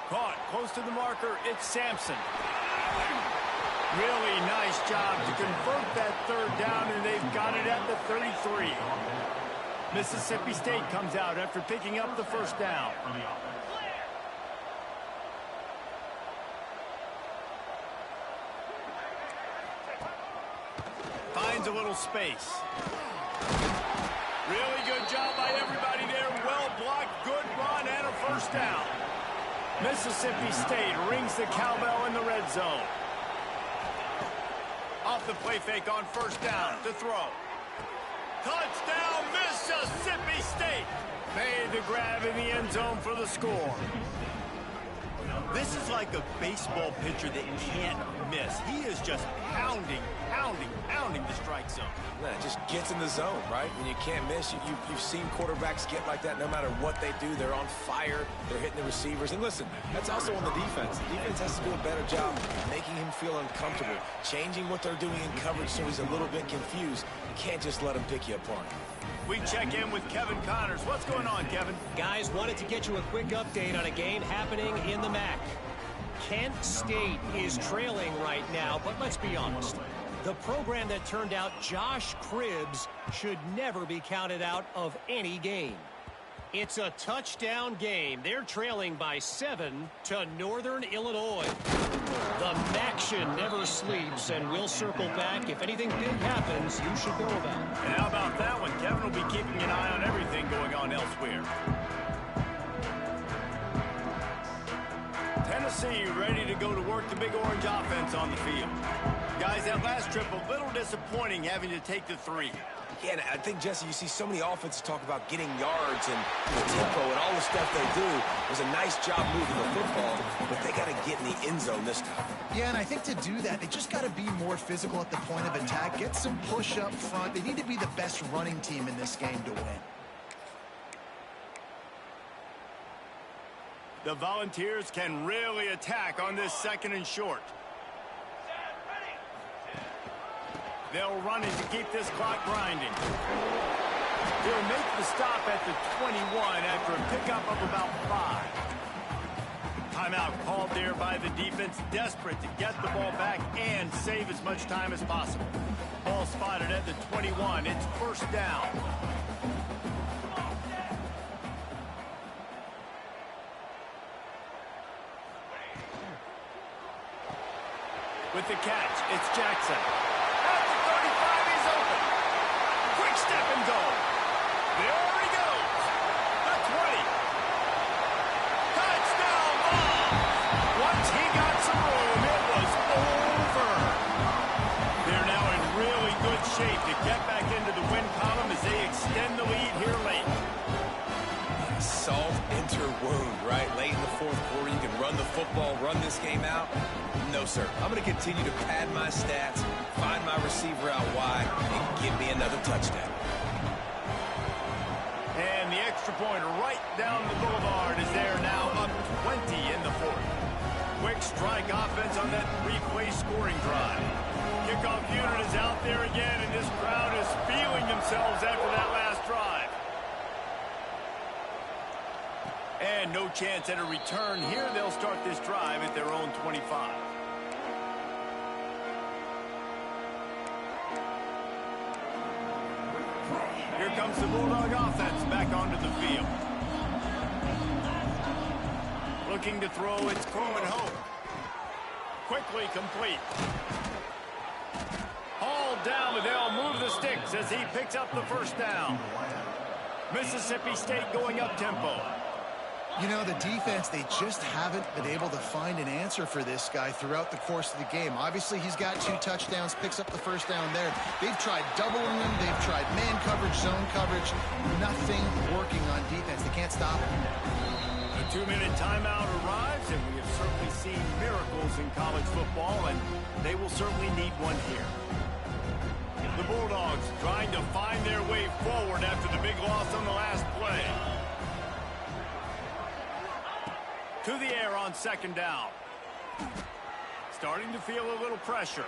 S1: Caught close to the marker. It's Sampson. Really nice job to convert that 3rd down, and they've got it at the 33. Mississippi State comes out after picking up the first down. Finds a little space. Really good job by everybody there. Well blocked, good run, and a first down. Mississippi State rings the cowbell in the red zone. Off the play fake on first down to throw. Touchdown, Mississippi State. Made the grab in the end zone for the score. This is like a baseball pitcher that can't miss. He is just pounding the strike zone.
S2: Man, it just gets in the zone, right? When you can't miss, you've seen quarterbacks get like that no matter what they do. They're on fire. They're hitting the receivers. And listen, that's also on the defense. The defense has to do a better job making him feel uncomfortable, changing what they're doing in coverage so he's a little bit confused. You can't just let him pick you apart.
S1: We check in with Kevin Connors. What's going on, Kevin?
S4: Guys, wanted to get you a quick update on a game happening in the MAC. Kent State is trailing right now, but let's be honest. The program that turned out Josh Cribbs should never be counted out of any game. It's a touchdown game. They're trailing by 7 to Northern Illinois. The MACtion never sleeps, and we'll circle back. If anything big happens, you should know about it.
S1: And how about that one? Kevin will be keeping an eye on everything going on elsewhere. Tennessee ready to go to work the Big Orange offense on the field. Guys, that last trip a little disappointing having to take the 3.
S2: Yeah, and I think, Jesse, you see so many offenses talk about getting yards and the tempo and all the stuff they do. It was a nice job moving the football, but they got to get in the the end zone this time.
S3: Yeah, and I think to do that, they just got to be more physical at the point of attack, get some push up front. They need to be the best running team in this game to win.
S1: The Volunteers can really attack on this 2nd and short. They'll run it to keep this clock grinding. They'll make the stop at the 21 after a pickup of about 5. Timeout called there by the defense, desperate to get the ball back and save as much time as possible. Ball spotted at the 21. It's 1st down. With the catch, it's Jackson. At the 35, he's open. Quick step and go. There he goes. The 20. Touchdown ball. Once he got some room, it was over. They're now in really good shape to get back into the win column as they extend the lead here late.
S2: Salt enter wound, right? Late in the 4th quarter, you can run the football, run this game out. No, sir. I'm going to continue to pad my stats, find my receiver out wide, and give me another touchdown.
S1: And the extra point right down the boulevard is there now, up 20 in the 4th. Quick strike offense on that 3-play scoring drive. Kickoff unit is out there again, and this crowd is feeling themselves after that last drive. And no chance at a return here. They'll start this drive at their own 25. Here comes the Bulldog offense back onto the field. Looking to throw, it's Coleman Hope. Quickly complete. Hauled down, but they'll move the sticks as he picks up the 1st down. Mississippi State going up tempo.
S3: You know, the defense, they just haven't been able to find an answer for this guy throughout the course of the game. Obviously, he's got 2 touchdowns, picks up the 1st down there. They've tried doubling him. They've tried man coverage, zone coverage. Nothing working on defense. They can't stop him.
S1: A 2-minute timeout arrives, and we have certainly seen miracles in college football, and they will certainly need one here. The Bulldogs trying to find their way forward after the big loss on the last play. To the air on 2nd down. Starting to feel a little pressure.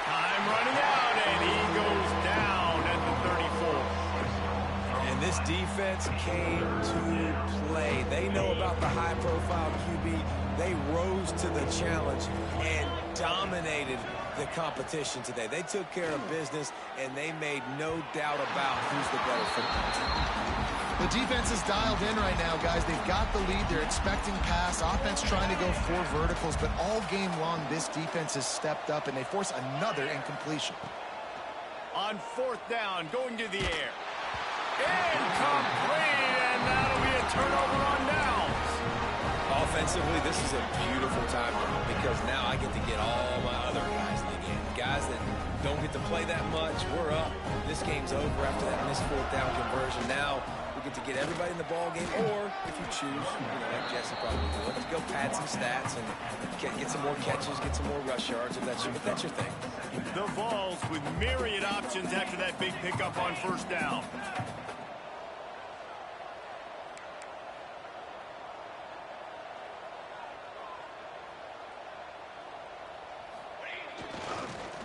S1: Time running out, and he goes down at the 34.
S2: And this defense came to play. They know about the high-profile QB. They rose to the challenge and dominated the competition today. They took care of business, and they made no doubt about who's the better football team.
S3: The defense is dialed in right now, guys. They've got the lead. They're expecting pass. Offense trying to go 4 verticals, but all game long, this defense has stepped up, and they force another incompletion.
S1: On 4th down, going to the air. Incomplete, and that'll be a turnover on downs.
S2: Offensively, this is a beautiful time because now I get to get all my other guys in the game. Guys that don't get to play that much, we're up. This game's over after that missed 4th down conversion. Now we get to get everybody in the ball game, or if you choose, like Jesse probably would, to go pad some stats and get some more catches, get some more rush yards if that's your thing.
S1: The Vols with myriad options after that big pickup on 1st down.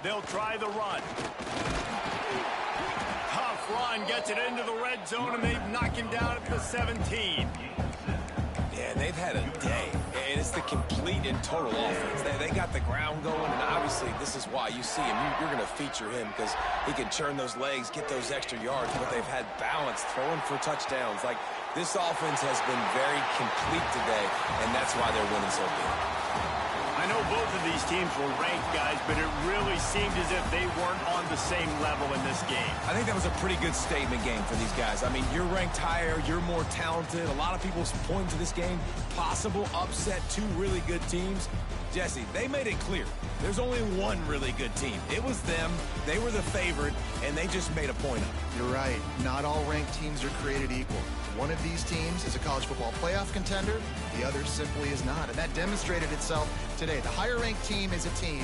S1: They'll try the run. Tough run, gets it into the red zone, and they've knocked him down at the 17.
S2: Yeah, they've had a day, and it's the complete and total offense. They got the ground going, and obviously this is why you see him. You're going to feature him because he can churn those legs, get those extra yards, but they've had balance, throwing for touchdowns. Like, this offense has been very complete today, and that's why they're winning so big.
S1: I I know both of these teams were ranked, guys, but it really seemed as if they weren't on the same level in this game.
S2: I think that was a pretty good statement game for these guys. I mean, you're ranked higher, you're more talented. A lot of people point to this game, possible upset, two really good teams. Jesse, they made it clear. There's only one really good team. It was them. They were the favorite, and they just made a point of it.
S3: You're right. Not all ranked teams are created equal. One of these teams is a college football playoff contender. The other simply is not. And that demonstrated itself today. The higher ranked team is a team